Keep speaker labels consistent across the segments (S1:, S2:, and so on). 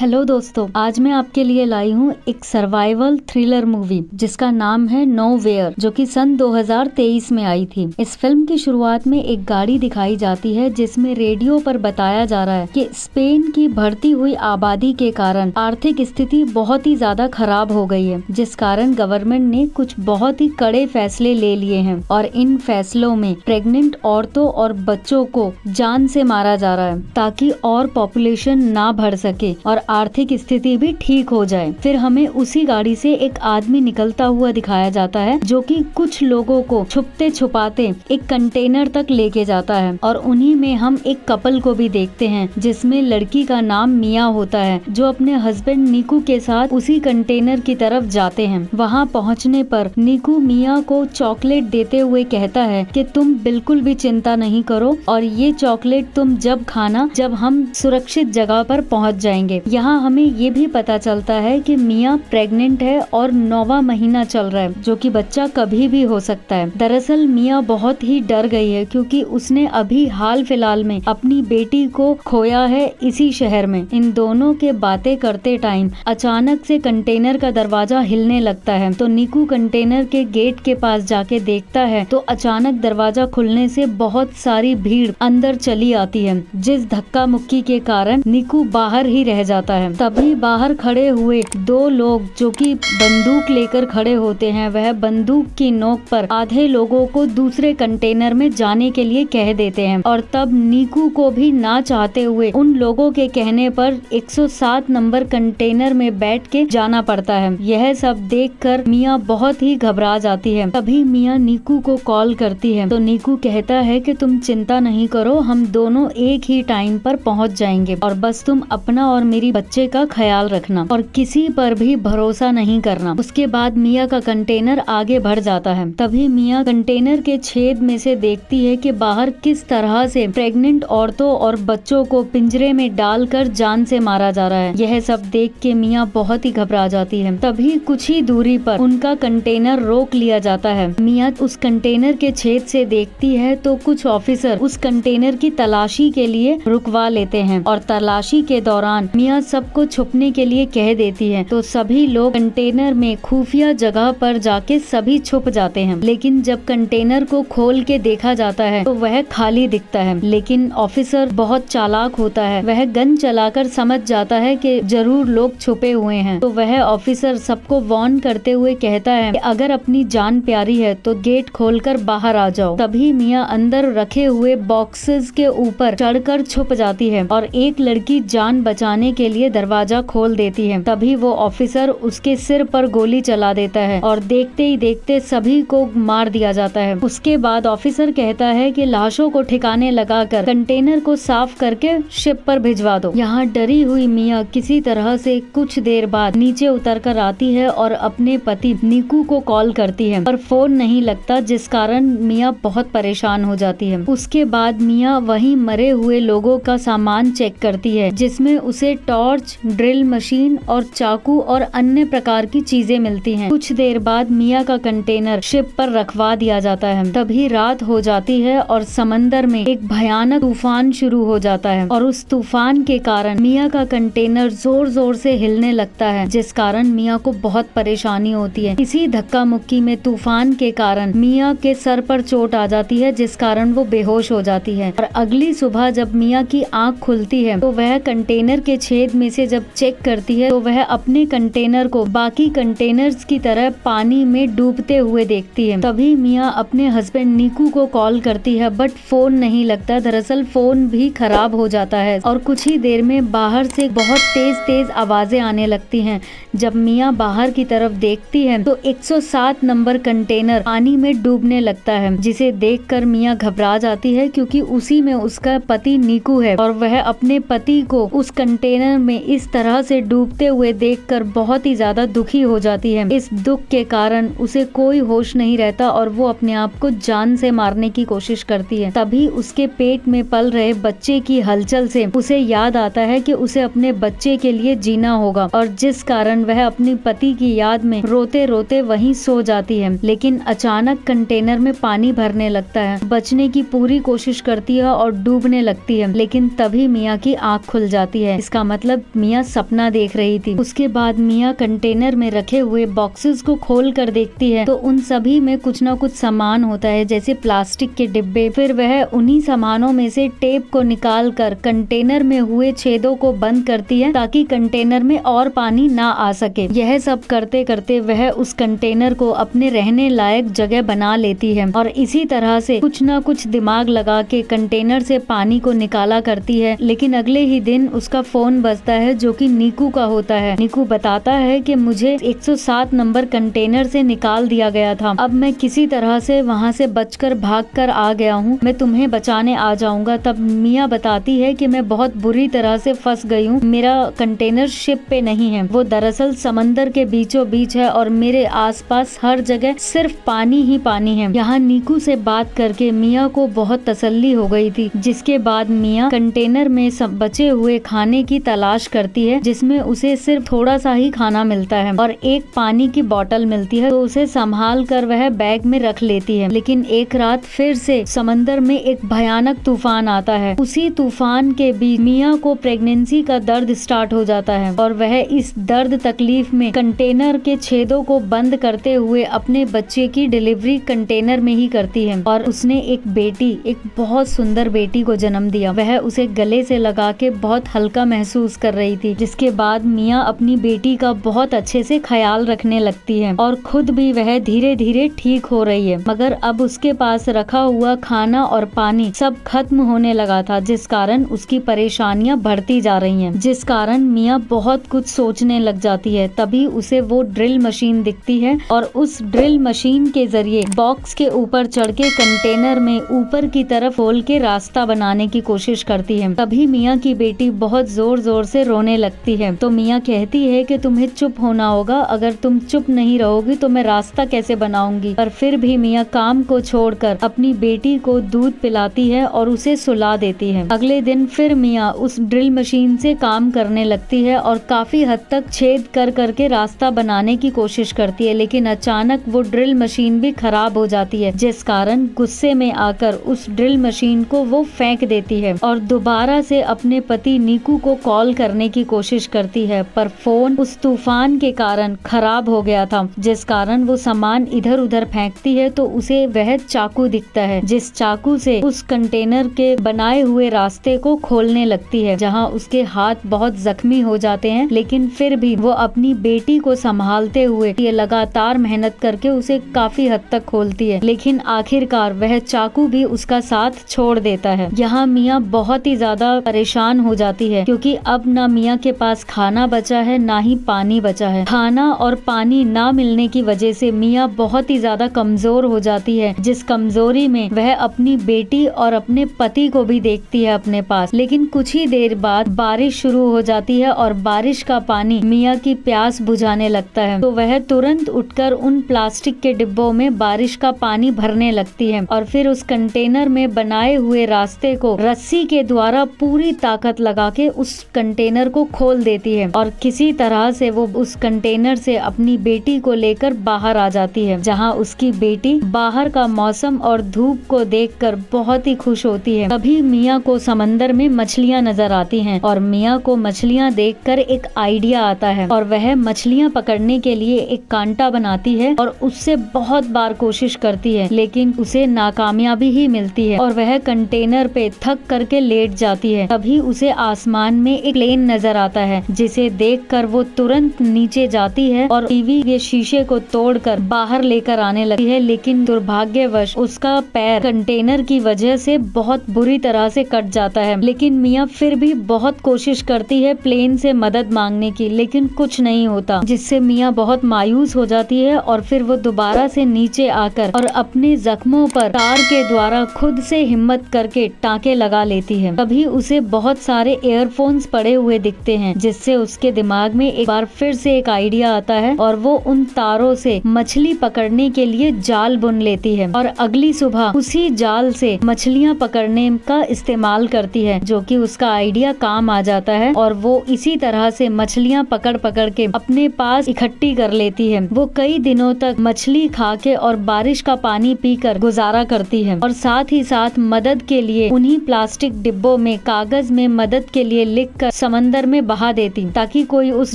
S1: Hello दोस्तों, आज मैं आपके लिए लाई हूँ एक सर्वाइवल थ्रिलर मूवी जिसका नाम है नोवेयर, जो कि सन 2023 में आई थी। इस फिल्म की शुरुआत में एक गाड़ी दिखाई जाती है जिसमें रेडियो पर बताया जा रहा है कि स्पेन की बढ़ती हुई आबादी के कारण आर्थिक स्थिति बहुत ही ज्यादा खराब हो गई है, जिस कारण गवर्नमेंट ने कुछ बहुत ही कड़े फैसले ले लिए हैं और इन फैसलों में प्रेग्नेंट औरतों और बच्चों को जान से मारा जा रहा है ताकि और पॉपुलेशन ना बढ़ सके और आर्थिक स्थिति भी ठीक हो जाए। फिर हमें उसी गाड़ी से एक आदमी निकलता हुआ दिखाया जाता है जो कि कुछ लोगों को छुपते छुपाते एक कंटेनर तक लेके जाता है और उन्हीं में हम एक कपल को भी देखते हैं जिसमें लड़की का नाम मिया होता है, जो अपने हस्बैंड निकू के साथ उसी कंटेनर की तरफ जाते हैं। वहां पहुंचने पर निकू मिया को चॉकलेट देते हुए कहता है कि तुम बिल्कुल भी चिंता नहीं करो और ये चॉकलेट तुम जब खाना जब हम सुरक्षित जगह पर पहुंच जाएंगे। यहाँ हमें ये भी पता चलता है कि मिया प्रेग्नेंट है और 9वां महीना चल रहा है, जो कि बच्चा कभी भी हो सकता है। दरअसल मिया बहुत ही डर गई है क्योंकि उसने अभी हाल फिलहाल में अपनी बेटी को खोया है इसी शहर में। इन दोनों के बातें करते टाइम अचानक से कंटेनर का दरवाजा हिलने लगता है, तो निकू कंटेनर के गेट के पास जाके देखता है तो अचानक दरवाजा खुलने से बहुत सारी भीड़ अंदर चली आती है, जिस धक्का मुक्की के कारण निकू बाहर ही रह जाता है। तभी बाहर खड़े हुए दो लोग जो कि बंदूक लेकर खड़े होते हैं, वह बंदूक की नोक पर आधे लोगों को दूसरे कंटेनर में जाने के लिए कह देते हैं और तब निकू को भी ना चाहते हुए उन लोगों के कहने पर 107 नंबर कंटेनर में बैठ के जाना पड़ता है। यह सब देखकर मिया बहुत ही घबरा जाती है। तभी मिया निकू को कॉल करती है तो निकू कहता है कि तुम चिंता नहीं करो, हम दोनों एक ही टाइम पर पहुंच जाएंगे और बस तुम अपना और मेरी बच्चे का ख्याल रखना और किसी पर भी भरोसा नहीं करना। उसके बाद मिया का कंटेनर आगे बढ़ जाता है। तभी मिया कंटेनर के छेद में से देखती है कि बाहर किस तरह से प्रेग्नेंट औरतों और बच्चों को पिंजरे में डालकर जान से मारा जा रहा है। यह सब देख के मिया बहुत ही घबरा जाती है। तभी कुछ ही दूरी पर उनका कंटेनर रोक लिया जाता है। मिया उस कंटेनर के छेद से देखती है तो कुछ ऑफिसर उस कंटेनर की तलाशी के लिए रुकवा लेते हैं और तलाशी के दौरान मिया सबको छुपने के लिए कह देती है, तो सभी लोग कंटेनर में खुफिया जगह पर जाके सभी छुप जाते हैं। लेकिन जब कंटेनर को खोल के देखा जाता है तो वह खाली दिखता है। लेकिन ऑफिसर बहुत चालाक होता है, वह गन चलाकर समझ जाता है कि जरूर लोग छुपे हुए हैं, तो वह ऑफिसर सबको वार्न करते हुए कहता है कि अगर अपनी जान प्यारी है तो गेट खोलकर बाहर आ जाओ। तभी मिया अंदर रखे हुए बॉक्सेस के ऊपर चढ़कर छुप जाती है और एक लड़की जान बचाने के लिए दरवाजा खोल देती है। तभी वो ऑफिसर उसके सिर पर गोली चला देता है और देखते ही देखते सभी को मार दिया जाता है। उसके बाद ऑफिसर कहता है कि लाशों को ठिकाने लगाकर कंटेनर को साफ करके शिप पर भिजवा दो। यहाँ डरी हुई मिया किसी तरह से कुछ देर बाद नीचे उतरकर आती है और अपने पति निकू को कॉल करती है, पर फोन नहीं लगता, जिस कारण मिया बहुत परेशान हो जाती है। उसके बाद मिया वहीं मरे हुए लोगों का सामान चेक करती है, जिसमें उसे टॉर्च, ड्रिल मशीन और चाकू और अन्य प्रकार की चीजें मिलती हैं। कुछ देर बाद मिया का कंटेनर शिप पर रखवा दिया जाता है। तभी रात हो जाती है और समंदर में एक भयानक तूफान शुरू हो जाता है और उस तूफान के कारण मिया का कंटेनर जोर जोर से हिलने लगता है, जिस कारण मिया को बहुत परेशानी होती है। इसी धक्का मुक्की में तूफान के कारण मिया के सर पर चोट आ जाती है, जिस कारण वो बेहोश हो जाती है। और अगली सुबह जब मिया की आँख खुलती है तो वह कंटेनर के छेद में से जब चेक करती है तो वह अपने कंटेनर को बाकी कंटेनर्स की तरह पानी में डूबते हुए देखती है। तभी मिया अपने हस्बैंड निकू को कॉल करती है, बट फोन नहीं लगता। दरअसल फोन भी खराब हो जाता है और कुछ ही देर में बाहर से बहुत तेज तेज आवाजें आने लगती हैं। जब मिया बाहर की तरफ देखती है तो 107 नंबर कंटेनर पानी में डूबने लगता है, जिसे देखकर मिया घबरा जाती है क्योंकि उसी में उसका पति निकू है और वह अपने पति को उस कंटेनर में इस तरह से डूबते हुए देखकर बहुत ही ज्यादा दुखी हो जाती है। इस दुख के कारण उसे कोई होश नहीं रहता और वो अपने आप को जान से मारने की कोशिश करती है। तभी उसके पेट में पल रहे बच्चे की हलचल से उसे याद आता है कि उसे अपने बच्चे के लिए जीना होगा और जिस कारण वह अपने पति की याद में रोते रोते वहीं सो जाती है। लेकिन अचानक कंटेनर में पानी भरने लगता है। बचने की पूरी कोशिश करती है और डूबने लगती है, लेकिन तभी मिया की आँख खुल जाती है। इसका मतलब मतलब मिया सपना देख रही थी। उसके बाद मिया कंटेनर में रखे हुए बॉक्सेस को खोल कर देखती है तो उन सभी में कुछ न कुछ सामान होता है, जैसे प्लास्टिक के डिब्बे। फिर वह उन्हीं सामानों में से टेप को निकाल कर कंटेनर में हुए छेदों को बंद करती है ताकि कंटेनर में और पानी ना आ सके। यह सब करते करते वह उस कंटेनर को अपने रहने लायक जगह बना लेती है और इसी तरह से कुछ न कुछ दिमाग लगा के कंटेनर से पानी को निकाला करती है। लेकिन अगले ही दिन उसका फोन बजता है जो कि नीकू का होता है। नीकू बताता है कि मुझे 107 नंबर कंटेनर से निकाल दिया गया था। अब मैं किसी तरह से वहाँ से बचकर भागकर आ गया हूँ, मैं तुम्हें बचाने आ जाऊंगा। तब मिया बताती है कि मैं बहुत बुरी तरह से फंस गई हूँ, मेरा कंटेनर शिप पे नहीं है, वो दरअसल समंदर के बीचों बीच है और मेरे आसपास हर जगह सिर्फ पानी ही पानी है। यहाँ नीकू से बात करके मिया को बहुत तसल्ली हो गई थी। जिसके बाद मिया कंटेनर में सब बचे हुए खाने की तलाश करती है, जिसमें उसे सिर्फ थोड़ा सा ही खाना मिलता है और एक पानी की बोतल मिलती है, तो उसे संभाल कर वह बैग में रख लेती है। लेकिन एक रात फिर से समंदर में एक भयानक तूफान आता है। उसी तूफान के बीच मिया को प्रेगनेंसी का दर्द स्टार्ट हो जाता है और वह इस दर्द तकलीफ में कंटेनर के छेदों को बंद करते हुए अपने बच्चे की डिलीवरी कंटेनर में ही करती है। और उसने एक बेटी, एक बहुत सुंदर बेटी को जन्म दिया। वह उसे गले से लगा के बहुत हल्का महसूस कर रही थी। जिसके बाद मिया अपनी बेटी का बहुत अच्छे से ख्याल रखने लगती है और खुद भी वह धीरे धीरे ठीक हो रही है। मगर अब उसके पास रखा हुआ खाना और पानी सब खत्म होने लगा था, जिस कारण उसकी परेशानियां बढ़ती जा रही हैं। जिस कारण मिया बहुत कुछ सोचने लग जाती है। तभी उसे वो ड्रिल मशीन दिखती है और उस ड्रिल मशीन के जरिए बॉक्स के ऊपर चढ़ के कंटेनर में ऊपर की तरफ खोल के रास्ता बनाने की कोशिश करती है। तभी मिया की बेटी बहुत जोर जोर से रोने लगती है। तो मिया कहती है कि तुम्हें चुप होना होगा, अगर तुम चुप नहीं रहोगी तो मैं रास्ता कैसे बनाऊंगी। पर फिर भी मिया काम को छोड़कर अपनी बेटी को दूध पिलाती है और उसे सुला देती है। अगले दिन फिर मिया उस ड्रिल मशीन से काम करने लगती है और काफी हद तक छेद कर करके रास्ता बनाने की कोशिश करती है। लेकिन अचानक वो ड्रिल मशीन भी खराब हो जाती है, जिस कारण गुस्से में आकर उस ड्रिल मशीन को वो फेंक देती है और दोबारा से अपने पति नीकू को कॉल करने की कोशिश करती है। पर फोन उस तूफान के कारण खराब हो गया था, जिस कारण वो सामान इधर उधर फेंकती है तो उसे वह चाकू दिखता है, जिस चाकू से उस कंटेनर के बनाए हुए रास्ते को खोलने लगती है, जहाँ उसके हाथ बहुत जख्मी हो जाते हैं। लेकिन फिर भी वो अपनी बेटी को संभालते हुए ये लगातार मेहनत करके उसे काफी हद तक खोलती है। लेकिन आखिरकार वह चाकू भी उसका साथ छोड़ देता है। यहाँ मिया बहुत ही ज्यादा परेशान हो जाती है, क्योंकि अब ना मिया के पास खाना बचा है ना ही पानी बचा है। खाना और पानी ना मिलने की वजह से मिया बहुत ही ज्यादा कमजोर हो जाती है, जिस कमजोरी में वह अपनी बेटी और अपने पति को भी देखती है अपने पास। लेकिन कुछ ही देर बाद बारिश शुरू हो जाती है और बारिश का पानी मिया की प्यास बुझाने लगता है। तो वह तुरंत उठकर उन प्लास्टिक के डिब्बों में बारिश का पानी भरने लगती है और फिर उस कंटेनर में बनाए हुए रास्ते को रस्सी के द्वारा पूरी ताकत लगा के उस कंटेनर को खोल देती है और किसी तरह से वो उस कंटेनर से अपनी बेटी को लेकर बाहर आ जाती है, जहाँ उसकी बेटी बाहर का मौसम और धूप को देखकर बहुत ही खुश होती है। तभी मिया को समंदर में मछलियाँ नजर आती हैं और मिया को मछलियाँ देखकर एक आइडिया आता है और वह मछलियाँ पकड़ने के लिए एक कांटा बनाती है और उससे बहुत बार कोशिश करती है, लेकिन उसे नाकामयाबी ही मिलती है और वह कंटेनर पे थक करके लेट जाती है। तभी उसे आसमान में एक प्लेन नजर आता है, जिसे देखकर वो तुरंत नीचे जाती है और टीवी के शीशे को तोड़कर बाहर लेकर आने लगती है। लेकिन दुर्भाग्यवश उसका पैर कंटेनर की वजह से बहुत बुरी तरह से कट जाता है। लेकिन मिया फिर भी बहुत कोशिश करती है प्लेन से मदद मांगने की, लेकिन कुछ नहीं होता, जिससे मिया बहुत मायूस हो जाती है और फिर वो दोबारा से नीचे आकर और अपने जख्मों पर तार के द्वारा खुद से हिम्मत करके टाँके लगा लेती है। तभी उसे बहुत सारे एयरफोन्स पड़े हुए दिखते हैं, जिससे उसके दिमाग में एक बार फिर से एक आइडिया आता है और वो उन तारों से मछली पकड़ने के लिए जाल बुन लेती है और अगली सुबह उसी जाल से मछलियाँ पकड़ने का इस्तेमाल करती है, जो कि उसका आइडिया काम आ जाता है और वो इसी तरह से मछलियाँ पकड़ पकड़ के अपने पास इकट्ठी कर लेती है। वो कई दिनों तक मछली खा के और बारिश का पानी पीकर गुजारा करती है और साथ ही साथ मदद के लिए उन्हीं प्लास्टिक डिब्बों में कागज में मदद के लिए लिखकर समंदर में बहा देती ताकि कोई उस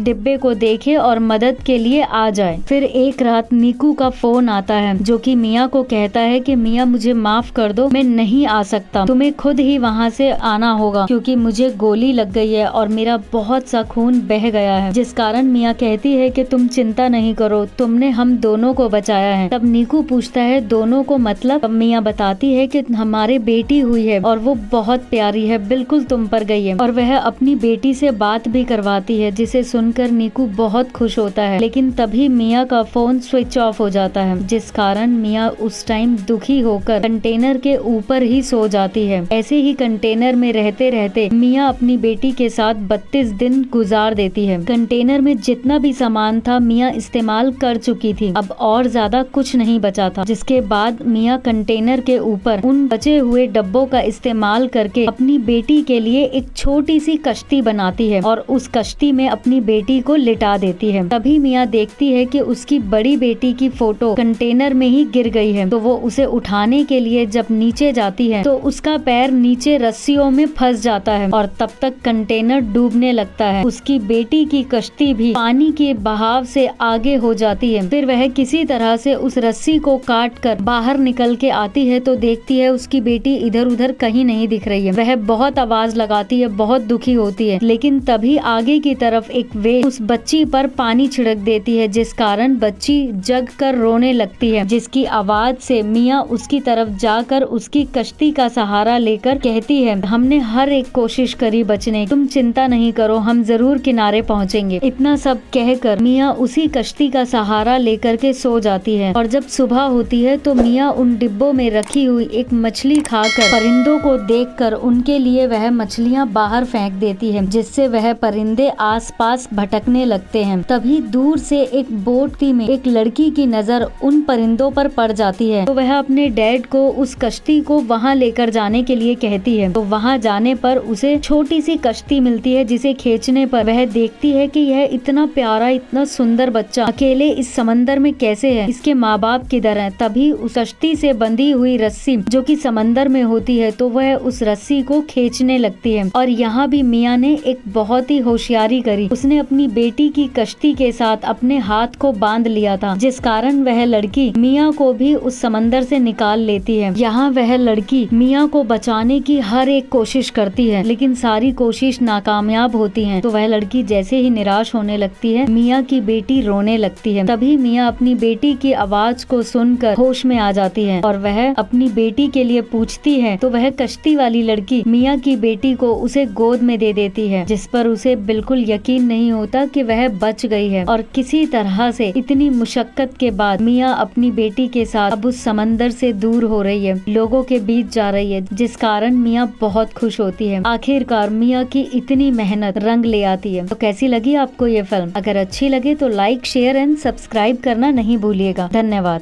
S1: डिब्बे को देखे और मदद के लिए आ जाए। फिर एक रात नीकू का फोन आता है जो कि मिया को कहता है कि मिया मुझे माफ कर दो, मैं नहीं आ सकता, तुम्हें खुद ही वहाँ से आना होगा क्योंकि मुझे गोली लग गई है और मेरा बहुत सा खून बह गया है। जिस कारण मिया कहती है कि तुम चिंता नहीं करो, तुमने हम दोनों को बचाया है। तब नीकू पूछता है दोनों को मतलब? मिया बताती है कि हमारे बेटी हुई है और वो बहुत प्यारी है, बिल्कुल तुम पर गई है, और वह अपनी बेटी से बात भी करवाती है, जिसे सुनकर नीकू बहुत खुश होता है। लेकिन तभी मिया का फोन स्विच ऑफ हो जाता है, जिस कारण मिया उस टाइम दुखी होकर कंटेनर के ऊपर ही सो जाती है। ऐसे ही कंटेनर में रहते रहते मिया अपनी बेटी के साथ 32 दिन गुजार देती है। कंटेनर में जितना भी सामान था मिया इस्तेमाल कर चुकी थी, अब और ज्यादा कुछ नहीं बचा था। जिसके बाद मिया कंटेनर के ऊपर उन बचे हुए डब्बों का इस्तेमाल करके अपनी बेटी के लिए एक छोटी सी कश्ती बनाती है और उस कश्ती में अपनी बेटी को लिटा देती है। तभी मिया देखती है कि उसकी बड़ी बेटी की फोटो कंटेनर में ही गिर गई है, तो वो उसे उठाने के लिए जब नीचे जाती है तो उसका पैर नीचे रस्सियों में फंस जाता है और तब तक कंटेनर डूबने लगता है। उसकी बेटी की कश्ती भी पानी के बहाव से आगे हो जाती है। फिर वह किसी तरह से उस रस्सी को काट कर बाहर निकल के आती है तो देखती है उसकी बेटी इधर उधर कहीं नहीं दिख रही है। वह बहुत आवाज लगाती है, बहुत दुखी होती है, लेकिन तभी आगे की तरफ एक वेल उस बच्ची पर पानी छिड़क देती है, जिस कारण बच्ची जग कर रोने लगती है, जिसकी आवाज से मिया उसकी तरफ जाकर उसकी कश्ती का सहारा लेकर कहती है हमने हर एक कोशिश करी बचने, तुम चिंता नहीं करो, हम जरूर किनारे पहुँचेंगे। इतना सब कहकर मिया उसी कश्ती का सहारा लेकर के सो जाती है और जब सुबह होती है तो मिया उन डिब्बों में रखी हुई एक मछली खाकर परिंदों को देखकर उनके लिए वह मछलियां बाहर फेंक देती है, जिससे वह परिंदे आसपास भटकने लगते हैं। तभी दूर से एक बोट में एक लड़की की नजर उन परिंदों पर पड़ जाती है, तो वह अपने डैड को उस कश्ती को वहां लेकर जाने के लिए कहती है। तो वहां जाने पर उसे छोटी सी कश्ती मिलती है, जिसे खींचने पर वह देखती है कि यह इतना प्यारा, इतना सुंदर बच्चा अकेले इस समंदर में कैसे है, इसके माँ बाप किधर हैं। तभी उस कश्ती से बंधी हुई रस्सी जो कि समंदर में होती है, तो वह उस रस्सी को खींचने लगती है। और यहाँ भी मिया ने एक बहुत ही होशियारी करी, उसने अपनी बेटी की कश्ती के साथ अपने हाथ को बांध लिया था, जिस कारण वह लड़की मिया को भी उस समंदर से निकाल लेती है। यहाँ वह लड़की मिया को बचाने की हर एक कोशिश करती है, लेकिन सारी कोशिश नाकामयाब होती है। तो वह लड़की जैसे ही निराश होने लगती है, मिया की बेटी रोने लगती है। तभी मिया अपनी बेटी की आवाज को सुनकर होश में आ जाती है और वह अपनी बेटी के लिए पूछती है, तो वह कश्ती वाली लड़की मिया की बेटी को उसे गोद में दे देती है, जिस पर उसे बिल्कुल यकीन नहीं होता कि वह बच गई है। और किसी तरह से इतनी मुशक्कत के बाद मिया अपनी बेटी के साथ अब उस समंदर से दूर हो रही है, लोगों के बीच जा रही है, जिस कारण मिया बहुत खुश होती है। आखिरकार मिया की इतनी मेहनत रंग ले आती है। तो कैसी लगी आपको ये फिल्म? अगर अच्छी लगे तो लाइक, शेयर एंड सब्सक्राइब करना नहीं भूलिएगा। धन्यवाद।